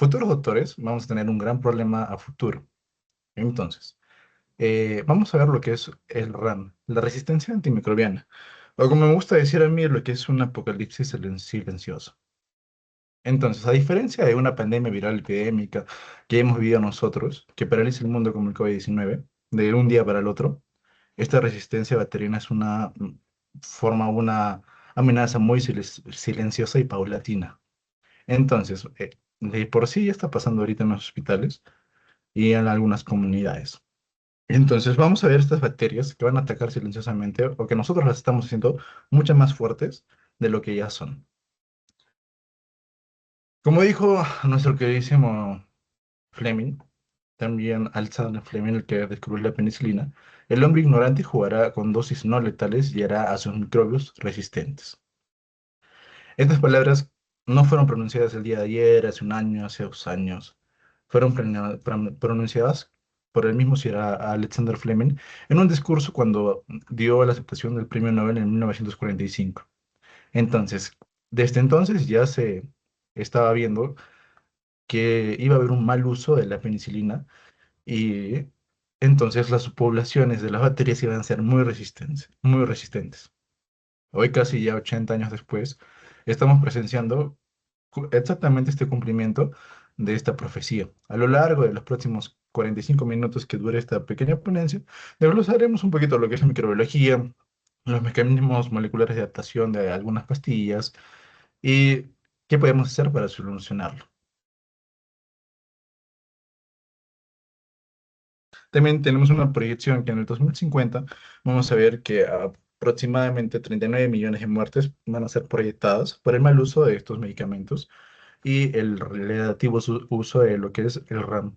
futuros doctores vamos a tener un gran problema a futuro. Entonces, vamos a ver lo que es el RAM, la resistencia antimicrobiana, o como me gusta decir a mí, lo que es un apocalipsis silencioso. Entonces, a diferencia de una pandemia viral epidémica que hemos vivido nosotros, que paraliza el mundo como el COVID-19, de un día para el otro, esta resistencia bacteriana es forma una amenaza muy silenciosa y paulatina. Entonces, de por sí ya está pasando ahorita en los hospitales y en algunas comunidades. Entonces, vamos a ver estas bacterias que van a atacar silenciosamente o que nosotros las estamos haciendo mucho más fuertes de lo que ya son. Como dijo nuestro queridísimo Fleming, también Alexander Fleming, el que descubrió la penicilina, el hombre ignorante jugará con dosis no letales y hará a sus microbios resistentes. Estas palabras no fueron pronunciadas el día de ayer, hace un año, hace 2 años. Fueron pronunciadas por el mismo Sir Alexander Fleming en un discurso cuando dio la aceptación del premio Nobel en 1945. Entonces, desde entonces ya se estaba viendo que iba a haber un mal uso de la penicilina y entonces las poblaciones de las bacterias iban a ser muy resistentes, muy resistentes. Hoy, casi ya 80 años después, estamos presenciando exactamente este cumplimiento de esta profecía. A lo largo de los próximos 45 minutos que dure esta pequeña ponencia, desglosaremos un poquito lo que es la microbiología, los mecanismos moleculares de adaptación de algunas pastillas y qué podemos hacer para solucionarlo. También tenemos una proyección que en el 2050 vamos a ver que aproximadamente 39 millones de muertes van a ser proyectadas por el mal uso de estos medicamentos y el relativo uso de lo que es el RAM.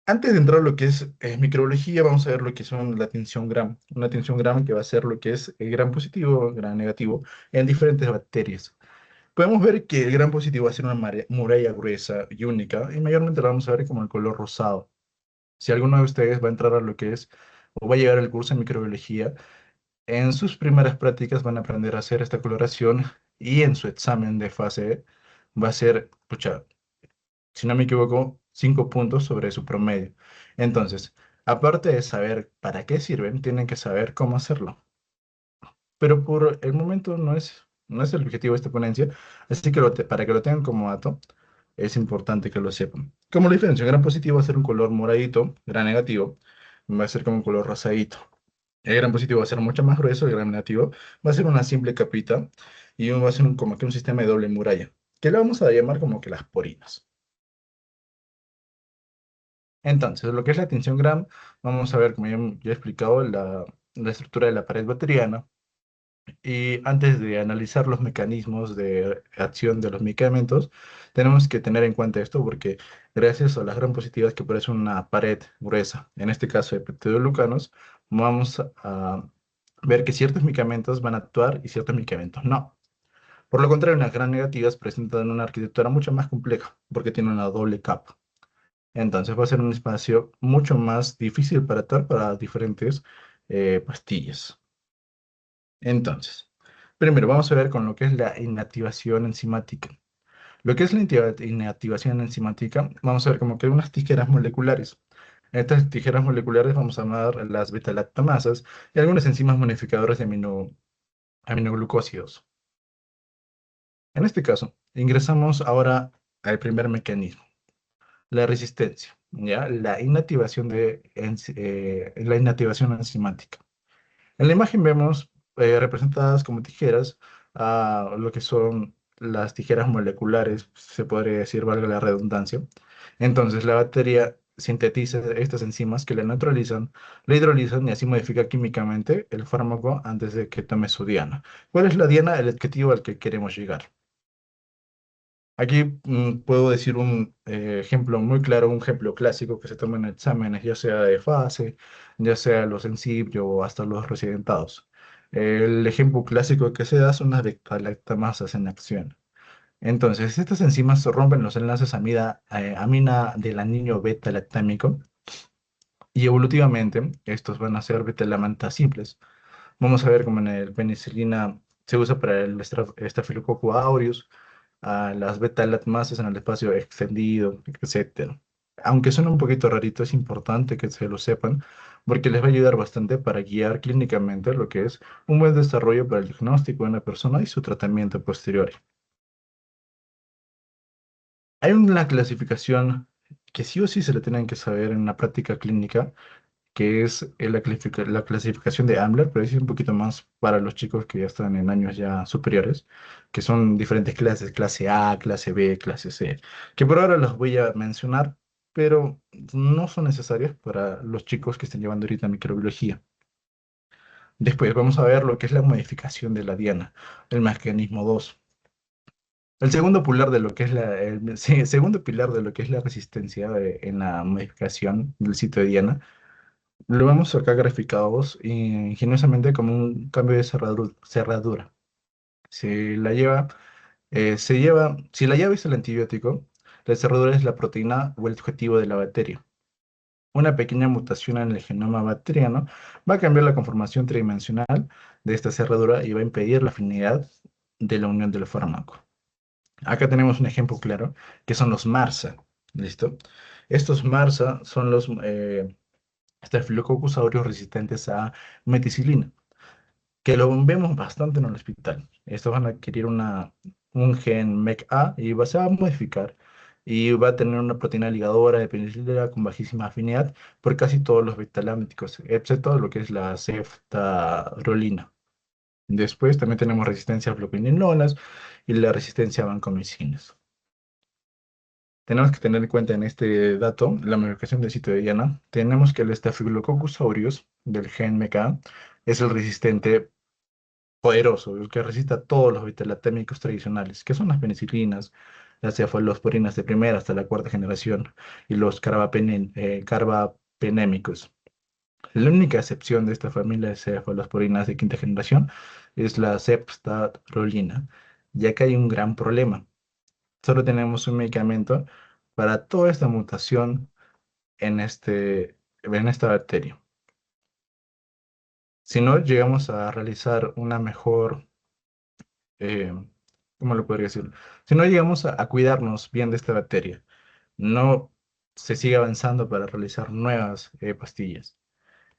Antes de entrar a lo que es microbiología, vamos a ver lo que son la tensión Gram. Una tensión Gram que va a ser lo que es el Gram positivo, Gram negativo en diferentes bacterias. Podemos ver que el Gram positivo va a ser una muralla gruesa y única y mayormente la vamos a ver como el color rosado. Si alguno de ustedes va a entrar a lo que es o va a llegar al curso de microbiología, en sus primeras prácticas van a aprender a hacer esta coloración y en su examen de fase va a ser, pucha, si no me equivoco, 5 puntos sobre su promedio. Entonces, aparte de saber para qué sirven, tienen que saber cómo hacerlo. Pero por el momento no es el objetivo de esta ponencia, así que para que lo tengan como dato, es importante que lo sepan. Como la diferencia, gran positivo va a ser un color moradito, gran negativo va a ser como un color rosadito. El gran positivo va a ser mucho más grueso, el gran negativo va a ser una simple capita y va a ser como que un sistema de doble muralla, que le vamos a llamar como que las porinas. Entonces, lo que es la tinción Gram, vamos a ver, como ya he explicado, la estructura de la pared bacteriana. Y antes de analizar los mecanismos de acción de los medicamentos, tenemos que tener en cuenta esto porque gracias a las gram positivas que parece una pared gruesa, en este caso de peptidoglucanos, vamos a ver que ciertos medicamentos van a actuar y ciertos medicamentos no. Por lo contrario, las gram negativas presentan una arquitectura mucho más compleja porque tienen una doble capa. Entonces va a ser un espacio mucho más difícil para actuar para diferentes pastillas. Entonces, primero vamos a ver con lo que es la inactivación enzimática. Lo que es la inactivación enzimática, vamos a ver como que unas tijeras moleculares. En estas tijeras moleculares vamos a llamar las beta-lactamasas y algunas enzimas modificadoras de aminoglucósidos. En este caso, ingresamos ahora al primer mecanismo, la resistencia, ¿ya? La inactivación enzimática. En la imagen vemos representadas como tijeras a lo que son las tijeras moleculares, se podría decir, valga la redundancia. Entonces, la bacteria sintetiza estas enzimas que la neutralizan, la hidrolizan y así modifica químicamente el fármaco antes de que tome su diana. ¿Cuál es la diana? El objetivo al que queremos llegar. Aquí puedo decir un ejemplo muy claro, un ejemplo clásico que se toma en exámenes, ya sea de fase, ya sea los sencillos o hasta los residentados. El ejemplo clásico que se da son las lactamasas en acción. Entonces, estas enzimas rompen los enlaces amina del anillo beta-lactámico y evolutivamente estos van a ser beta-lactamas simples. Vamos a ver cómo en el penicilina se usa para el Staphylococcus aureus, a las beta-lactamases en el espacio extendido, etcétera. Aunque suena un poquito rarito, es importante que se lo sepan porque les va a ayudar bastante para guiar clínicamente lo que es un buen desarrollo para el diagnóstico de una persona y su tratamiento posterior. Hay una clasificación que sí o sí se le tienen que saber en la práctica clínica, que es la clasificación de Ambler, pero es un poquito más para los chicos que ya están en años ya superiores, que son diferentes clases, clase A, clase B, clase C, que por ahora las voy a mencionar, pero no son necesarias para los chicos que están llevando ahorita microbiología. Después vamos a ver lo que es la modificación de la diana, el mecanismo 2. El segundo pilar de lo que es sí, segundo pilar de lo que es la resistencia en la modificación del sitio de diana lo vemos acá graficados ingeniosamente como un cambio de cerradura. Si la lleva, si la llave es el antibiótico, la cerradura es la proteína o el objetivo de la bacteria. Una pequeña mutación en el genoma bacteriano va a cambiar la conformación tridimensional de esta cerradura y va a impedir la afinidad de la unión del fármaco. Acá tenemos un ejemplo claro, que son los MARSA. ¿Listo? Estos MARSA son los Staphylococcus aureus resistentes a meticilina, que lo vemos bastante en el hospital. Estos van a adquirir un gen MECA y se va a modificar y va a tener una proteína ligadora de penicilina con bajísima afinidad por casi todos los betalácticos, excepto lo que es la ceftarolina. Después también tenemos resistencia a fluoroquinolonas y la resistencia a vancomicinas. Tenemos que tener en cuenta en este dato la modificación del sitio de Diana. Tenemos que el Staphylococcus aureus del gen MK es el resistente poderoso, el que resiste a todos los beta-lactámicos tradicionales, que son las penicilinas, las cefalosporinas de primera hasta la cuarta generación y los carbapenémicos. La única excepción de esta familia de cefalosporinas de quinta generación es la cepstatrolina, ya que hay un gran problema. Solo tenemos un medicamento para toda esta mutación en esta bacteria. Si no llegamos a realizar una mejor, eh, ¿cómo lo podría decir? Si no llegamos a cuidarnos bien de esta bacteria, no se sigue avanzando para realizar nuevas pastillas.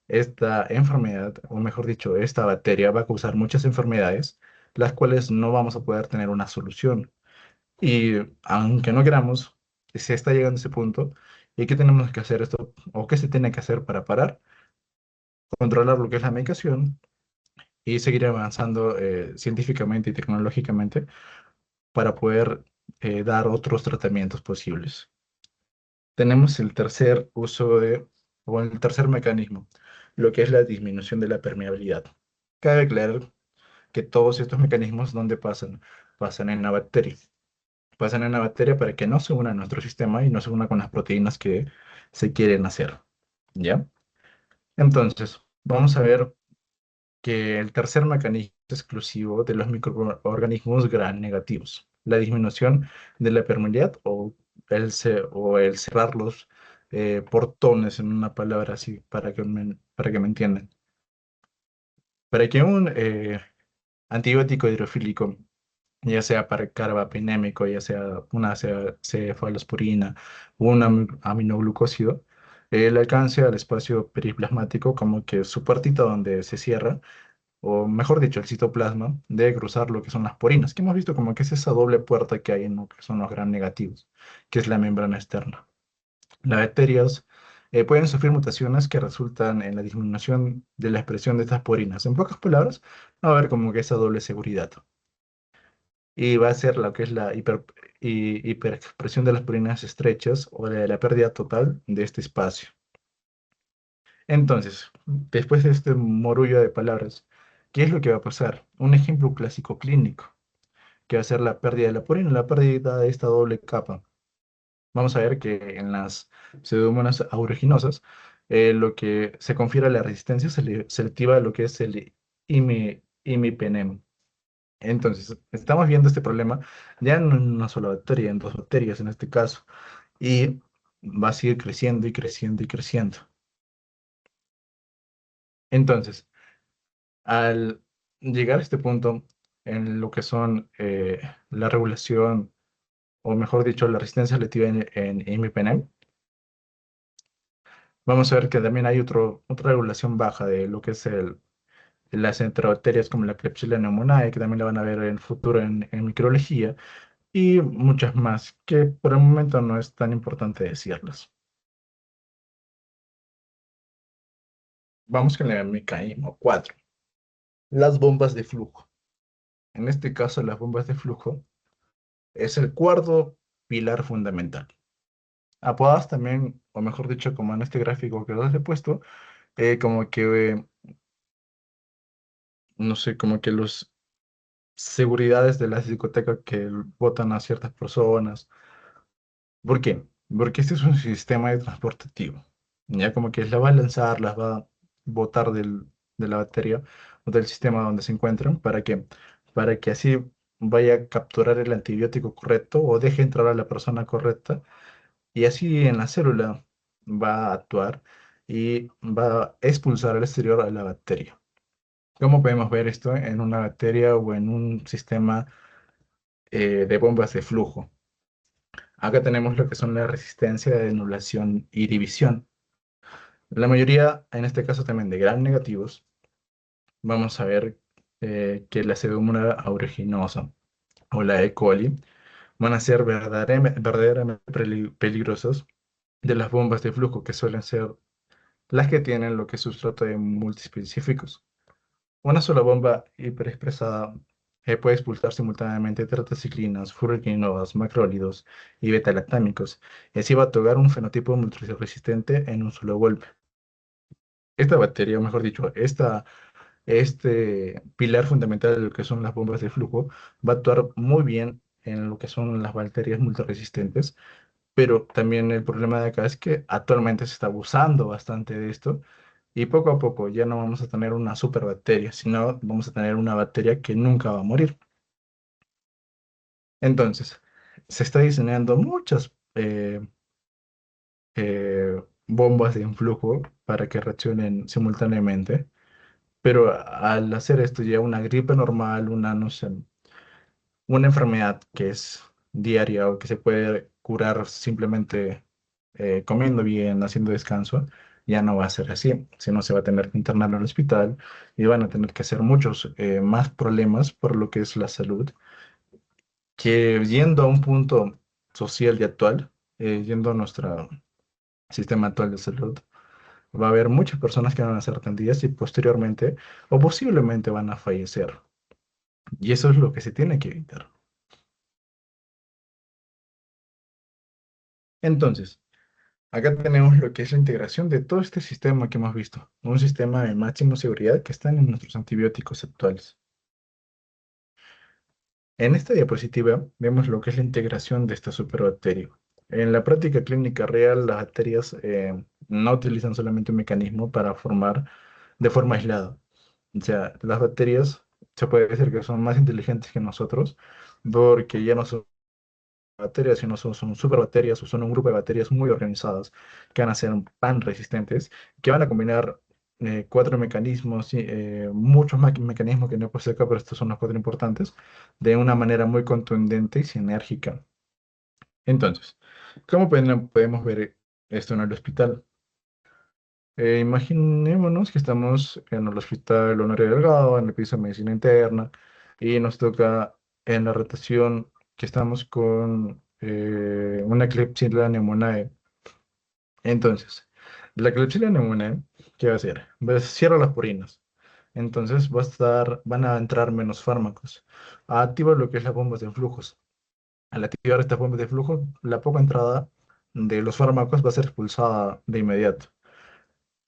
Esta enfermedad, o mejor dicho, esta bacteria va a causar muchas enfermedades, las cuales no vamos a poder tener una solución. Y aunque no queramos, se está llegando a ese punto. ¿Y qué tenemos que hacer esto? ¿O qué se tiene que hacer para parar? Controlar lo que es la medicación y seguir avanzando científicamente y tecnológicamente para poder dar otros tratamientos posibles. Tenemos el tercer o el tercer mecanismo, lo que es la disminución de la permeabilidad. Cabe aclarar que todos estos mecanismos, ¿dónde pasan? Pasan en la bacteria. Pasan en la bacteria para que no se una a nuestro sistema y no se una con las proteínas que se quieren hacer. ¿Ya? Entonces, vamos a ver que el tercer mecanismo es exclusivo de los microorganismos gram negativos, la disminución de la permeabilidad o el cerrar los portones en una palabra así para que me entiendan. Para que un antibiótico hidrofílico, ya sea para carbapenémico, ya sea una cefalosporina o un aminoglucósido, le alcance al espacio periplasmático como que su puertita donde se cierra o mejor dicho, el citoplasma, debe cruzar lo que son las porinas, que hemos visto como que es esa doble puerta que hay en lo que son los gram negativos, que es la membrana externa. Las bacterias pueden sufrir mutaciones que resultan en la disminución de la expresión de estas porinas. En pocas palabras, va a haber como que esa doble seguridad. Y va a ser lo que es la hiperexpresión de las porinas estrechas o de la pérdida total de este espacio. Entonces, después de este morullo de palabras, ¿qué es lo que va a pasar? Un ejemplo clásico clínico, que va a ser la pérdida de la purina, la pérdida de esta doble capa. Vamos a ver que en las pseudomonas aeruginosa, lo que se confiere a la resistencia selectiva a lo que es el imipenem. Entonces, estamos viendo este problema ya en una sola bacteria, en dos bacterias en este caso, y va a seguir creciendo y creciendo y creciendo. Entonces, al llegar a este punto, en lo que son la regulación, o mejor dicho, la resistencia selectiva en imipenem, vamos a ver que también hay otra regulación baja de lo que es las enterobacterias como la Klebsiella pneumoniae, que también la van a ver en el futuro en microbiología, y muchas más, que por el momento no es tan importante decirlas. Vamos con el mecanismo 4, las bombas de flujo. En este caso, las bombas de flujo es el cuarto pilar fundamental. Apodadas también, o mejor dicho, como en este gráfico que les he puesto, como que, no sé, como que los seguridades de la discoteca que botan a ciertas personas. ¿Por qué? Porque este es un sistema de transporte activo. Ya como que las va a lanzar, las va a botar de la batería o del sistema donde se encuentran para que así vaya a capturar el antibiótico correcto o deje entrar a la persona correcta y así en la célula va a actuar y va a expulsar al exterior a la bacteria. ¿Cómo podemos ver esto en una bacteria o en un sistema de bombas de flujo? Acá tenemos lo que son la resistencia de anulación y división. La mayoría, en este caso también de gram negativos, vamos a ver que la Pseudomonas aeruginosa o la E. coli van a ser verdaderamente peligrosas de las bombas de flujo, que suelen ser las que tienen lo que es sustrato de multiespecíficos. Una sola bomba hiperexpresada puede expulsar simultáneamente tetraciclinas, furicinoides, macrólidos y beta-lactámicos, y así va a otorgar un fenotipo multiresistente en un solo golpe. Esta bacteria, o mejor dicho, este pilar fundamental de lo que son las bombas de flujo va a actuar muy bien en lo que son las bacterias multiresistentes, pero también el problema de acá es que actualmente se está abusando bastante de esto y poco a poco ya no vamos a tener una superbacteria, sino vamos a tener una bacteria que nunca va a morir. Entonces, se está diseñando muchas bombas de influjo para que reaccionen simultáneamente, pero al hacer esto ya una gripe normal, una, no sé, una enfermedad que es diaria o que se puede curar simplemente comiendo bien, haciendo descanso, ya no va a ser así, sino se va a tener que internar al hospital y van a tener que hacer muchos más problemas por lo que es la salud, que yendo a un punto social y actual, yendo a nuestro sistema actual de salud, va a haber muchas personas que van a ser atendidas y posteriormente o posiblemente van a fallecer. Y eso es lo que se tiene que evitar. Entonces, acá tenemos lo que es la integración de todo este sistema que hemos visto, un sistema de máxima seguridad que están en nuestros antibióticos actuales. En esta diapositiva vemos lo que es la integración de esta superbacteria. En la práctica clínica real, las bacterias no utilizan solamente un mecanismo para formar de forma aislada. O sea, las bacterias se puede decir que son más inteligentes que nosotros porque ya no son bacterias, sino son superbacterias o son un grupo de bacterias muy organizadas que van a ser pan resistentes, que van a combinar cuatro mecanismos, muchos mecanismos que no puse acá, pero estos son los cuatro importantes, de una manera muy contundente y sinérgica. Entonces, ¿cómo podemos ver esto en el hospital? Imaginémonos que estamos en el hospital Honorio Delgado, en el piso de medicina interna, y nos toca en la rotación que estamos con una Klebsiella pneumoniae. Entonces, la Klebsiella pneumoniae, ¿qué va a hacer? Cierra las porinas. Entonces van a entrar menos fármacos. Activa lo que es las bombas de flujos. Al activar estas bombas de flujo, la poca entrada de los fármacos va a ser expulsada de inmediato.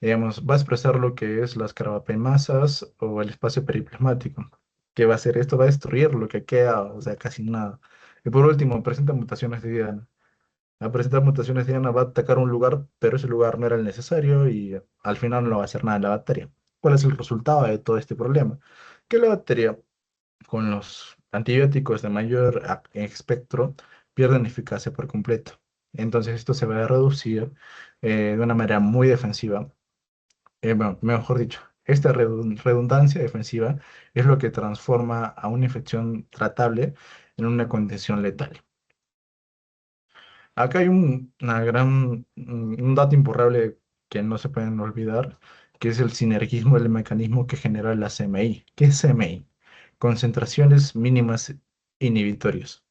Digamos, va a expresar lo que es las carbapemasas o el espacio periplasmático. ¿Qué va a hacer? Esto va a destruir lo que queda, o sea, casi nada. Y por último, presenta mutaciones de Diana. Al presentar mutaciones de Diana va a atacar un lugar, pero ese lugar no era el necesario y al final no va a hacer nada en la bacteria. ¿Cuál es el resultado de todo este problema? Que la bacteria, con los antibióticos de mayor espectro, pierden eficacia por completo. Entonces esto se va a reducir de una manera muy defensiva, bueno, mejor dicho, Esta redundancia defensiva es lo que transforma a una infección tratable en una condición letal. Acá hay un dato imborrable que no se pueden olvidar, que es el sinergismo del mecanismo que genera la CMI. ¿Qué es CMI? Concentraciones mínimas inhibitorias,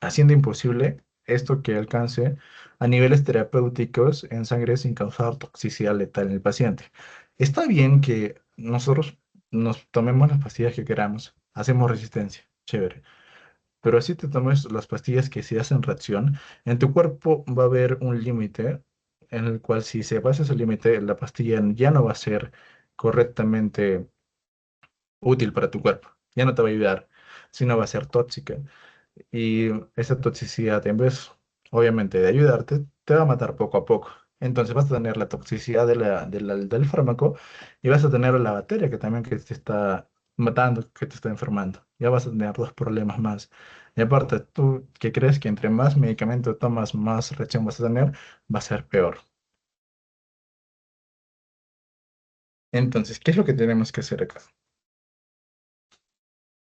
haciendo imposible esto que alcance a niveles terapéuticos en sangre sin causar toxicidad letal en el paciente. Está bien que nosotros nos tomemos las pastillas que queramos, hacemos resistencia, chévere, pero si te tomes las pastillas que sí hacen reacción, en tu cuerpo va a haber un límite en el cual si se pasa ese límite, la pastilla ya no va a ser correctamente útil para tu cuerpo, ya no te va a ayudar, sino va a ser tóxica. Y esa toxicidad, en vez, obviamente, de ayudarte, te va a matar poco a poco. Entonces vas a tener la toxicidad del fármaco y vas a tener la bacteria que también que te está matando, que te está enfermando. Ya vas a tener dos problemas más. Y aparte, tú que crees que entre más medicamento tomas, más reacción vas a tener, va a ser peor. Entonces, ¿qué es lo que tenemos que hacer acá?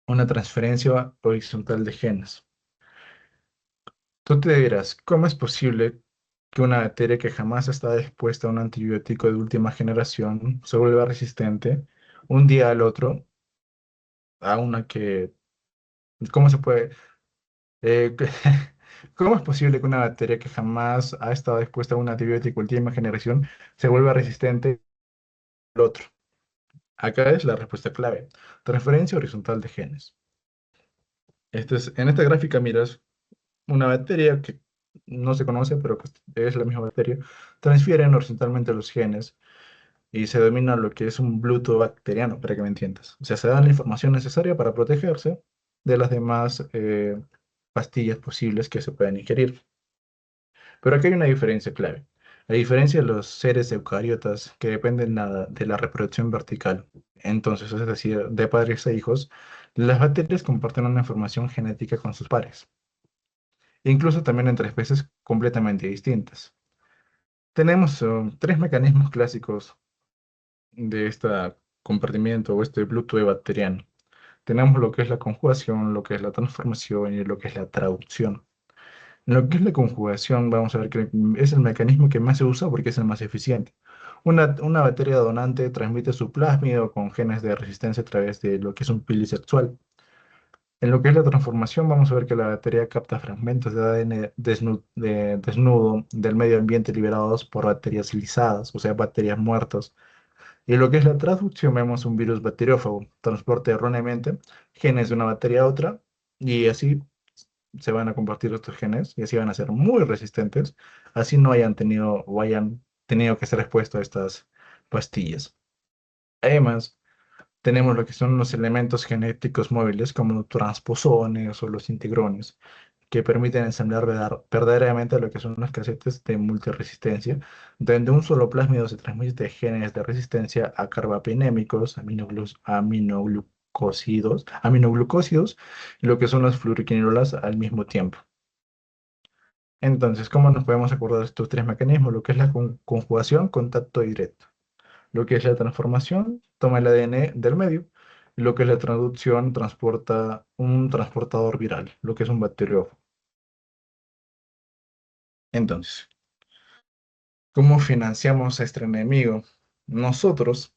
Una transferencia horizontal de genes. Tú te dirás, ¿cómo es posible que una bacteria que jamás está expuesta a un antibiótico de última generación se vuelva resistente un día al otro a una que... ¿Cómo se puede? eh, ¿Cómo es posible que una bacteria que jamás ha estado expuesta a un antibiótico de última generación se vuelva resistente al otro? Acá es la respuesta clave. Transferencia horizontal de genes. En esta gráfica miras una bacteria que no se conoce, pero que es la misma bacteria, transfieren horizontalmente los genes y se domina lo que es un bluto bacteriano, para que me entiendas. O sea, se da la información necesaria para protegerse de las demás pastillas posibles que se pueden ingerir. Pero aquí hay una diferencia clave. La diferencia de los seres eucariotas que dependen de la reproducción vertical, entonces, es decir, de padres e hijos, las bacterias comparten una información genética con sus pares, incluso también entre especies completamente distintas. Tenemos tres mecanismos clásicos de este compartimiento o este Bluetooth bacteriano. Tenemos lo que es la conjugación, lo que es la transformación y lo que es la traducción. En lo que es la conjugación, vamos a ver que es el mecanismo que más se usa porque es el más eficiente. Una bacteria donante transmite su plásmido con genes de resistencia a través de lo que es un pili sexual. En lo que es la transformación, vamos a ver que la bacteria capta fragmentos de ADN desnudo del medio ambiente liberados por bacterias lisadas, o sea, bacterias muertas. Y lo que es la traducción, vemos un virus bacteriófago, transporta erróneamente genes de una bacteria a otra, y así se van a compartir estos genes, y así van a ser muy resistentes, así no hayan tenido o hayan tenido que ser expuestos a estas pastillas. Además, tenemos lo que son los elementos genéticos móviles, como los transposones o los integrones, que permiten ensamblar verdaderamente lo que son las casetas de multiresistencia, donde un solo plásmido se transmite genes de resistencia a carbapenémicos, aminoglucósidos, y lo que son las fluoroquinolonas al mismo tiempo. Entonces, ¿cómo nos podemos acordar de estos tres mecanismos? Lo que es la conjugación, contacto directo. Lo que es la transformación, toma el ADN del medio. Y lo que es la traducción, transporta un transportador viral, lo que es un bacteriófago. Entonces, ¿cómo financiamos a este enemigo? Nosotros,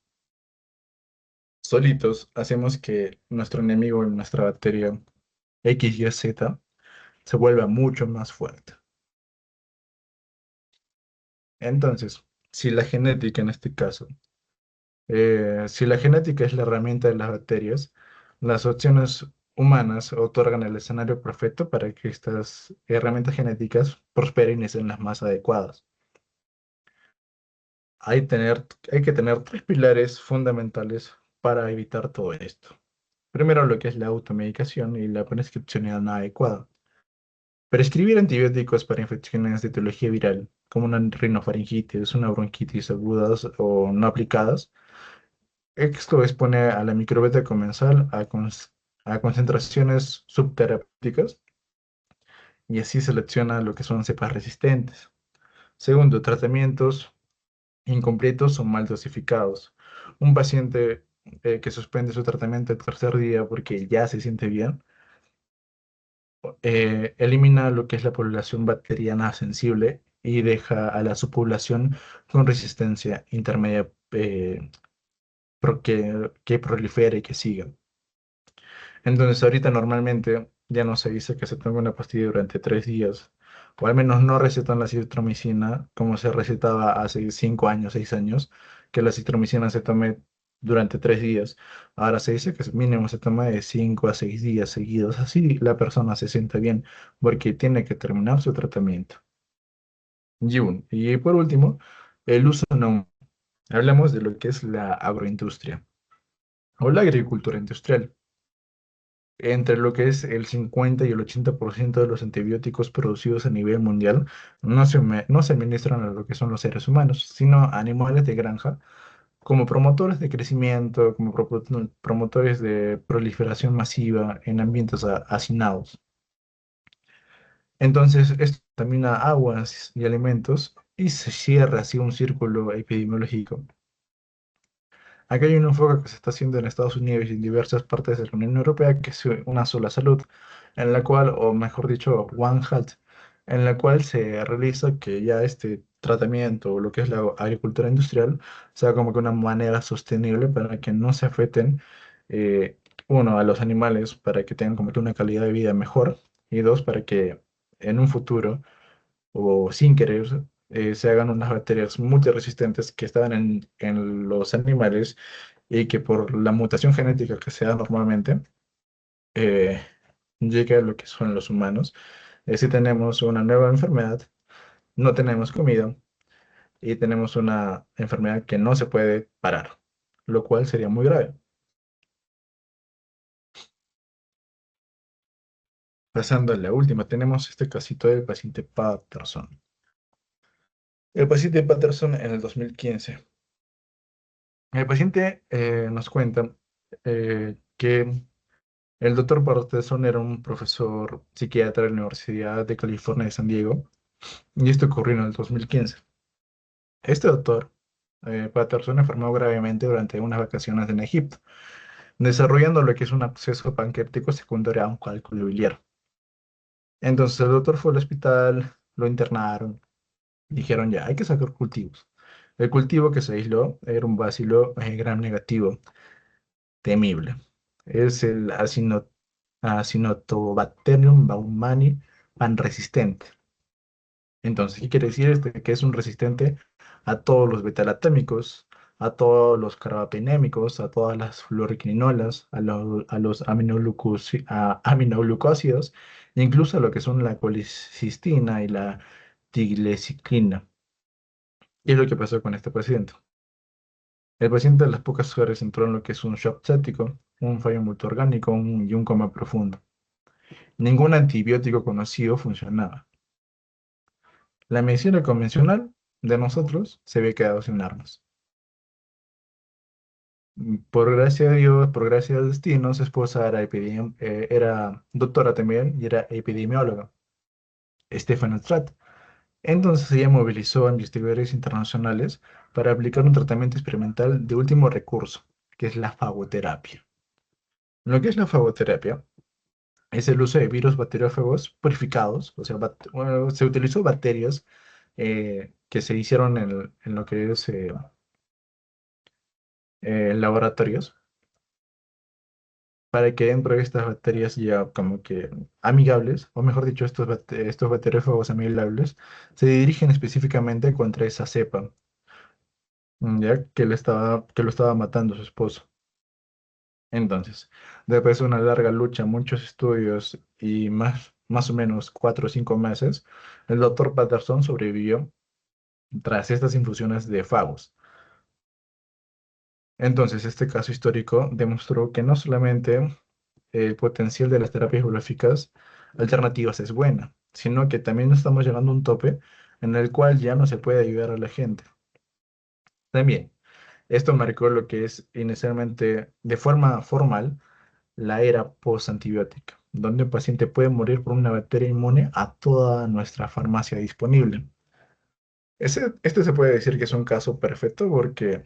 solitos, hacemos que nuestro enemigo, nuestra bacteria XYZ, se vuelva mucho más fuerte. Entonces, si la genética en este caso, si la genética es la herramienta de las bacterias, las opciones humanas otorgan el escenario perfecto para que estas herramientas genéticas prosperen y sean las más adecuadas. Hay que tener tres pilares fundamentales para evitar todo esto. Primero, lo que es la automedicación y la prescripción inadecuada. Prescribir antibióticos para infecciones de etiología viral, como una rinofaringitis, una bronquitis agudas o no aplicadas, esto expone a la microbiota comensal a concentraciones subterapéuticas y así selecciona lo que son cepas resistentes. Segundo, tratamientos incompletos o mal dosificados. Un paciente que suspende su tratamiento el tercer día porque ya se siente bien, elimina lo que es la población bacteriana sensible y deja a la subpoblación con resistencia intermedia que prolifere y que siga. Entonces, ahorita normalmente ya no se dice que se tome una pastilla durante 3 días, o al menos no recetan la citromicina como se recetaba hace 5 años, 6 años, que la citromicina se tome durante 3 días. Ahora se dice que mínimo se toma de 5 a 6 días seguidos, así la persona se sienta bien, porque tiene que terminar su tratamiento. Y por último, el uso no. Hablamos de lo que es la agroindustria o la agricultura industrial. Entre lo que es el 50 y el 80% de los antibióticos producidos a nivel mundial no se administran a lo que son los seres humanos, sino a animales de granja, como promotores de crecimiento, como promotores de proliferación masiva en ambientes hacinados. Entonces, esto contamina aguas y alimentos y se cierra así un círculo epidemiológico. Acá hay un enfoque que se está haciendo en Estados Unidos y en diversas partes de la Unión Europea, que es una sola salud, en la cual, o mejor dicho, One Health, en la cual se realiza que ya este tratamiento o lo que es la agricultura industrial sea como que una manera sostenible para que no se afecten, eh, uno, a los animales, para que tengan como que una calidad de vida mejor, y dos, para que en un futuro o sin querer se hagan unas bacterias multiresistentes que estaban en los animales y que por la mutación genética que se da normalmente eh, llega a lo que son los humanos. Si tenemos una nueva enfermedad, no tenemos comida y tenemos una enfermedad que no se puede parar, lo cual sería muy grave. Pasando a la última, tenemos este casito del paciente Patterson. El paciente Patterson en el 2015. El paciente nos cuenta que el doctor Patterson era un profesor psiquiatra de la Universidad de California de San Diego, y esto ocurrió en el 2015. Este doctor, Patterson, enfermó gravemente durante unas vacaciones en Egipto, desarrollando lo que es un absceso pancreático secundario a un cálculo biliar. Entonces el doctor fue al hospital, lo internaron, dijeron ya, hay que sacar cultivos. El cultivo que se aisló era un bacilo gram negativo, temible. Es el Acinetobacterium baumannii panresistente. Entonces, ¿qué quiere decir esto? Que es un resistente a todos los betalatámicos, a todos los carbapenémicos, a todas las fluoroquinolas, a los aminoglucósidos, incluso a lo que son la colicitina y la tigleciclina. ¿Y es lo que pasó con este paciente? El paciente a las pocas horas entró en lo que es un shock séptico, un fallo multiorgánico y un coma profundo. Ningún antibiótico conocido funcionaba. La medicina convencional de nosotros se había quedado sin armas. Por gracia de Dios, por gracia del destino, su esposa era doctora también y era epidemióloga, Stefan Stratt. Entonces ella movilizó a investigadores internacionales para aplicar un tratamiento experimental de último recurso, que es la fagoterapia. Lo que es la fagoterapia es el uso de virus bacteriófagos purificados, o sea, bueno, se utilizó bacterias que se hicieron en lo que es laboratorios, para que dentro de estas bacterias ya como que amigables, o mejor dicho, estos bacteriófagos amigables, se dirigen específicamente contra esa cepa, ya que lo estaba matando a su esposo. Entonces, después de una larga lucha, muchos estudios y más o menos 4 o 5 meses, el doctor Patterson sobrevivió tras estas infusiones de fagos. Entonces, este caso histórico demostró que no solamente el potencial de las terapias biológicas alternativas es buena, sino que también estamos llegando a un tope en el cual ya no se puede ayudar a la gente. También, esto marcó lo que es inicialmente, de forma formal, la era post-antibiótica, donde un paciente puede morir por una bacteria inmune a toda nuestra farmacia disponible. Este se puede decir que es un caso perfecto porque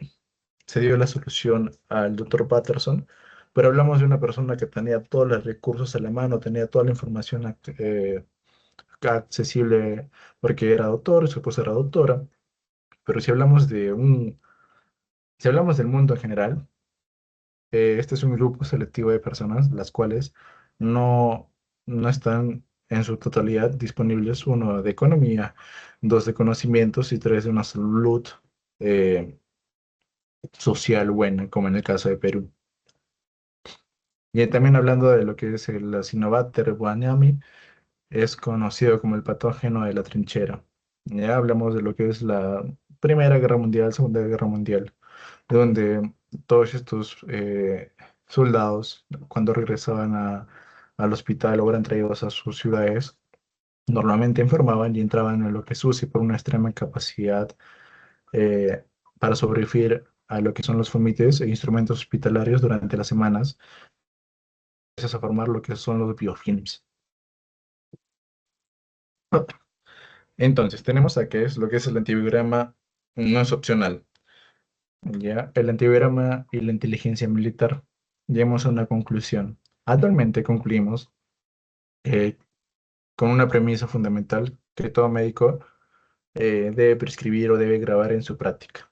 se dio la solución al doctor Patterson, pero hablamos de una persona que tenía todos los recursos a la mano, tenía toda la información accesible porque era doctor, su esposa era doctora, pero si hablamos del mundo en general, este es un grupo selectivo de personas las cuales no, no están en su totalidad disponibles, uno de economía, dos de conocimientos y tres de una salud eh, social buena, como en el caso de Perú. Y también hablando de lo que es el Acinetobacter baumannii, es conocido como el patógeno de la trinchera. Ya hablamos de lo que es la Primera Guerra Mundial, Segunda Guerra Mundial, donde todos estos soldados, cuando regresaban al hospital o eran traídos a sus ciudades, normalmente enfermaban y entraban en lo que es UCI por una extrema incapacidad eh, para sobrevivir a lo que son los fomites e instrumentos hospitalarios durante las semanas, empiezas a formar lo que son los biofilms. Entonces, tenemos a qué es lo que es el antibiograma, no es opcional. Ya, el antibiograma y la inteligencia militar, llegamos a una conclusión. Actualmente concluimos eh, con una premisa fundamental que todo médico debe prescribir o debe grabar en su práctica.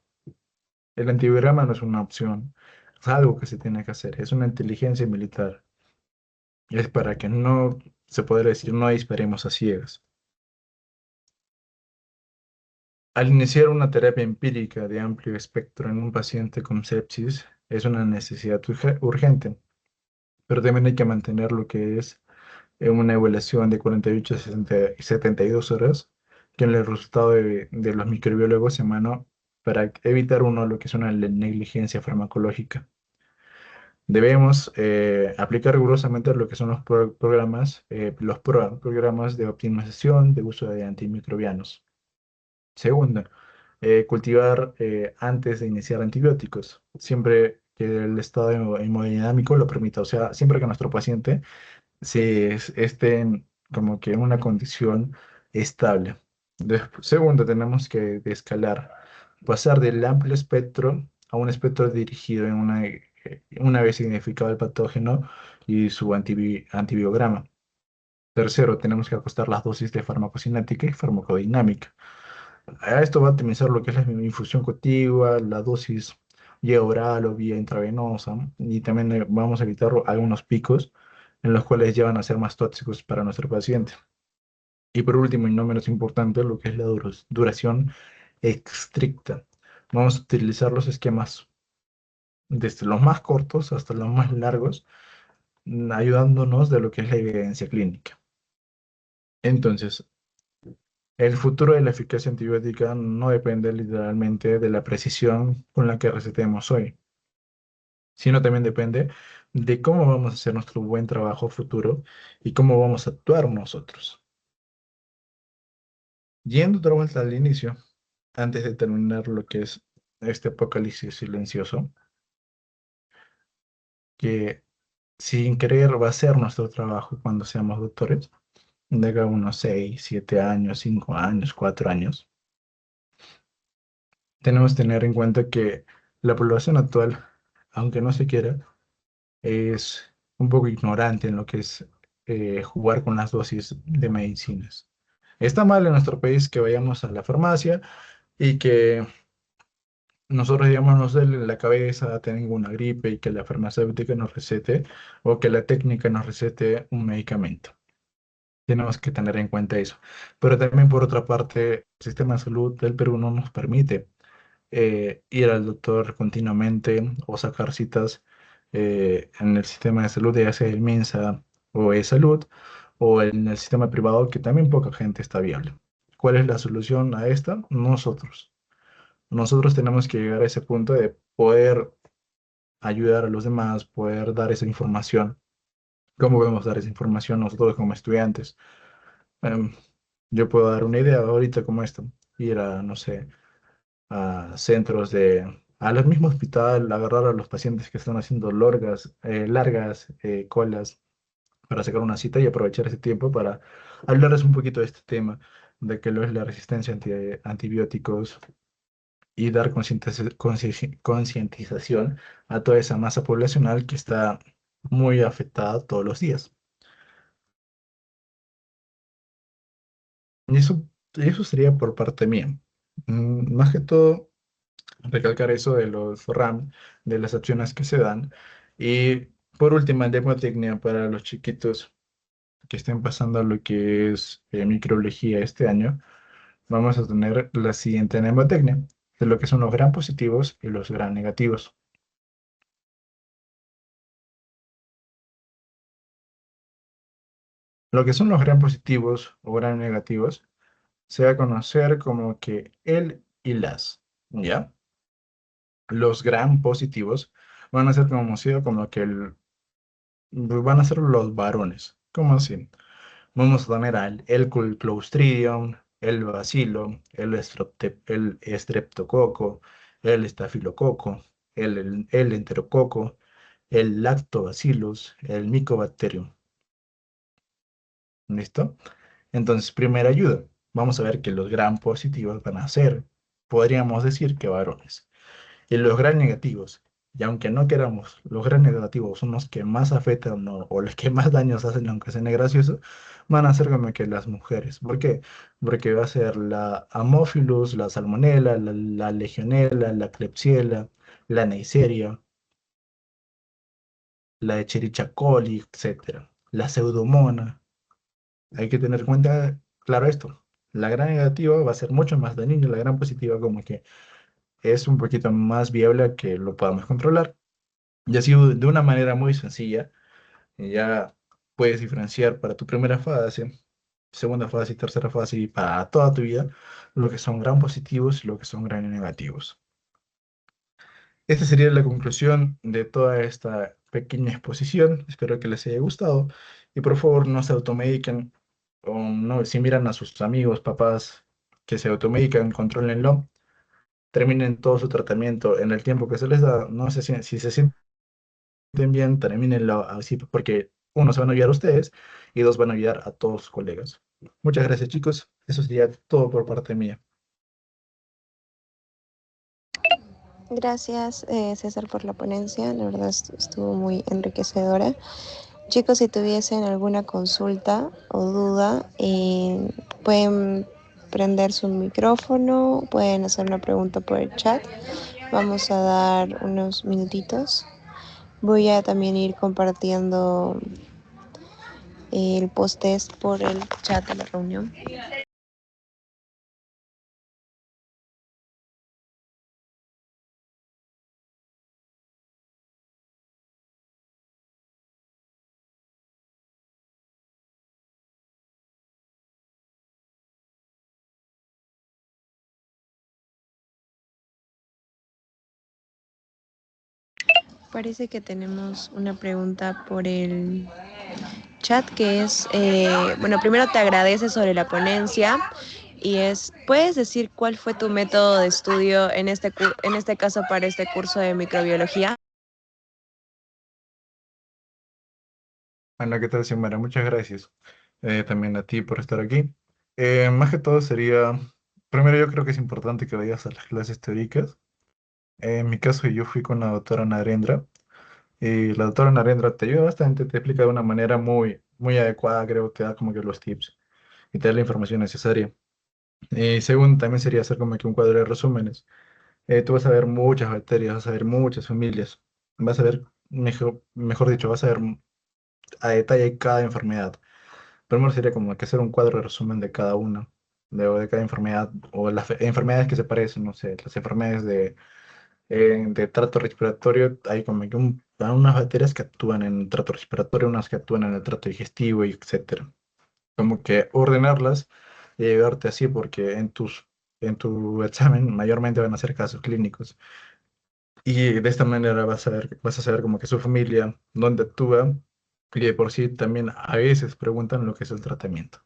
El antibiograma no es una opción, es algo que se tiene que hacer, es una inteligencia militar. Es para que no se pueda decir no disparemos a ciegas. Al iniciar una terapia empírica de amplio espectro en un paciente con sepsis, es una necesidad urgente, pero también hay que mantener lo que es una evaluación de 48 a 72 horas, que es el resultado de los microbiólogos en mano para evitar uno lo que es una negligencia farmacológica. Debemos aplicar rigurosamente lo que son los programas, programas de optimización de uso de antimicrobianos. Segunda, cultivar antes de iniciar antibióticos, siempre que el estado hemodinámico lo permita, o sea, siempre que nuestro paciente esté como que en una condición estable. Segundo, tenemos que escalar, pasar del amplio espectro a un espectro dirigido una vez identificado el patógeno y su antibiograma. Tercero, tenemos que ajustar las dosis de farmacocinética y farmacodinámica. A esto va a optimizar lo que es la infusión continua, la dosis vía oral o vía intravenosa, y también vamos a evitar algunos picos en los cuales llevan a ser más tóxicos para nuestro paciente. Y por último, y no menos importante, lo que es la duración estricta. Vamos a utilizar los esquemas desde los más cortos hasta los más largos, ayudándonos de lo que es la evidencia clínica. Entonces, el futuro de la eficacia antibiótica no depende literalmente de la precisión con la que recetemos hoy, sino también depende de cómo vamos a hacer nuestro buen trabajo futuro y cómo vamos a actuar nosotros. Yendo otra vuelta al inicio, antes de terminar lo que es este apocalipsis silencioso, que sin querer va a ser nuestro trabajo cuando seamos doctores, de acá a unos 6, 7 años, 5 años, 4 años, tenemos que tener en cuenta que la población actual, aunque no se quiera, es un poco ignorante en lo que es jugar con las dosis de medicinas. Está mal en nuestro país que vayamos a la farmacia y que nosotros, digamos, nos duele la cabeza, tengo una gripe y que la farmacéutica nos recete o que la técnica nos recete un medicamento. Tenemos que tener en cuenta eso. Pero también, por otra parte, el sistema de salud del Perú no nos permite ir al doctor continuamente o sacar citas en el sistema de salud, ya sea el MINSA o e-salud, o en el sistema privado, que también poca gente está viable. ¿Cuál es la solución a esta? Nosotros. Nosotros tenemos que llegar a ese punto de poder ayudar a los demás, poder dar esa información. ¿Cómo podemos dar esa información nosotros como estudiantes? Em, yo puedo dar una idea ahorita como esto, ir a, no sé, a centros a los mismos hospital, agarrar a los pacientes que están haciendo largas colas para sacar una cita y aprovechar ese tiempo para hablarles un poquito de este tema, de que lo es la resistencia antibióticos y dar concientización a toda esa masa poblacional que está muy afectada todos los días. Y eso sería por parte mía. Más que todo, recalcar eso de los RAM, de las opciones que se dan. Y por última, mnemotecnia para los chiquitos que estén pasando lo que es microbiología este año. Vamos a tener la siguiente mnemotecnia de lo que son los gran positivos y los gran negativos. Lo que son los gran positivos o gran negativos se va a conocer como que el y las, ¿ya? Los gran positivos van a ser conocidos como que van a ser los varones. ¿Cómo así? Vamos a tener al el Clostridium, el Bacilo, el Streptococo, el Estafilococo, el Enterococo, el Lactobacillus, el Mycobacterium. ¿Listo? Entonces, primera ayuda. Vamos a ver que los gran positivos van a ser, podríamos decir que varones. Y los gran negativos, y aunque no queramos, los gran negativos son los que más afectan o los que más daños hacen, aunque sea gracioso, van a ser como que las mujeres. ¿Por qué? Porque va a ser la Haemophilus, la Salmonella, la Legionella, la Klebsiella, la Neisseria, la Escherichia coli, etcétera. La Pseudomonas. Hay que tener en cuenta, claro, esto. La gran negativa va a ser mucho más dañina, y la gran positiva como que es un poquito más viable a que lo podamos controlar. Y así de una manera muy sencilla, ya puedes diferenciar para tu primera fase, segunda fase y tercera fase y para toda tu vida lo que son gran positivos y lo que son gran negativos. Esta sería la conclusión de toda esta pequeña exposición. Espero que les haya gustado y por favor no se automediquen o no, si miran a sus amigos, papás que se automedican, contrólenlo, terminen todo su tratamiento en el tiempo que se les da. No sé si se sienten bien, termínenlo así porque uno, se van a ayudar a ustedes y dos, van a ayudar a todos sus colegas. Muchas gracias, chicos. Eso sería todo por parte mía. Gracias, César, por la ponencia. La verdad estuvo muy enriquecedora. Chicos, si tuviesen alguna consulta o duda, pueden prender su micrófono, pueden hacer una pregunta por el chat. Vamos a dar unos minutitos. Voy a también ir compartiendo el post-test por el chat de la reunión. Parece que tenemos una pregunta por el chat que es, bueno, primero te agradece sobre la ponencia y ¿puedes decir cuál fue tu método de estudio en este caso para este curso de microbiología? Ana, ¿qué tal, Xiomara? Muchas gracias. También a ti por estar aquí. Más que todo sería, primero yo creo que es importante que vayas a las clases teóricas. En mi caso yo fui con la doctora Narendra y la doctora Narendra te ayuda bastante, te explica de una manera muy, muy adecuada, creo, te da como que los tips y te da la información necesaria. Y segundo, también sería hacer como que un cuadro de resúmenes. Tú vas a ver muchas bacterias, vas a ver muchas familias, vas a ver, mejor dicho, vas a ver a detalle cada enfermedad. Primero sería como que hacer un cuadro de resumen de cada una, de cada enfermedad, o las enfermedades que se parecen, no sé, las enfermedades de trato respiratorio, hay como que unas bacterias que actúan en el trato respiratorio, unas que actúan en el trato digestivo, y etcétera. Como que ordenarlas y ayudarte así, porque en tu examen mayormente van a ser casos clínicos. Y de esta manera vas a saber como que su familia, dónde actúa, y de por sí también a veces preguntan lo que es el tratamiento.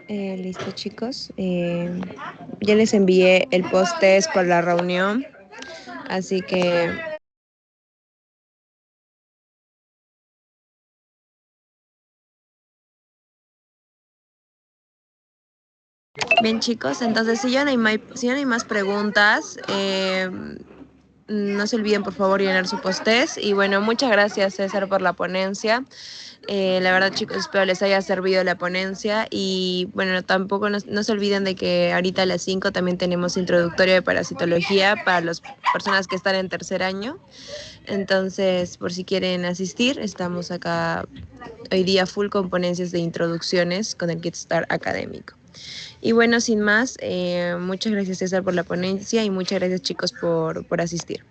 Listo, chicos. Ya les envié el post-test por la reunión. Así que bien, chicos, entonces si ya no hay más preguntas, no se olviden por favor llenar su post-test. Y bueno, muchas gracias César por la ponencia. La verdad, chicos, espero les haya servido la ponencia. Y bueno, tampoco no se olviden de que ahorita a las 5 también tenemos introductorio de parasitología para las personas que están en tercer año. Entonces, por si quieren asistir, estamos acá hoy día full con ponencias de introducciones con el Get Start académico. Y bueno, sin más, muchas gracias César por la ponencia y muchas gracias chicos por asistir.